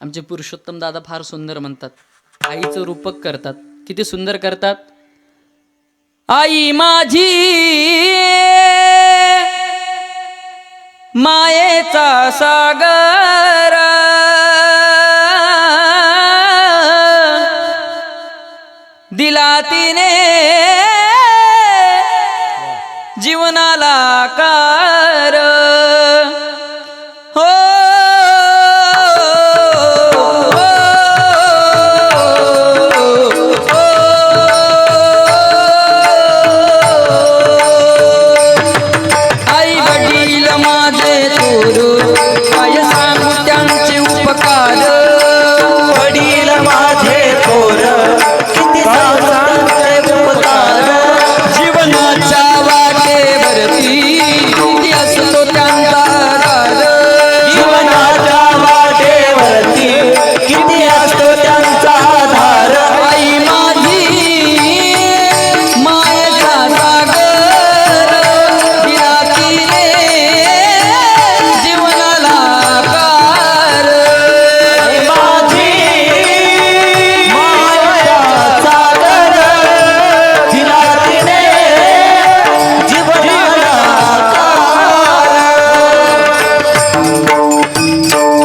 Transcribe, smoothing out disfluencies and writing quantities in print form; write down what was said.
आमचे पुरुषोत्तम दादा फार सुंदर म्हणतात, आईचं रूपक करतात. किती सुंदर करतात. आई माझी मायेचा सागर, दिला तिने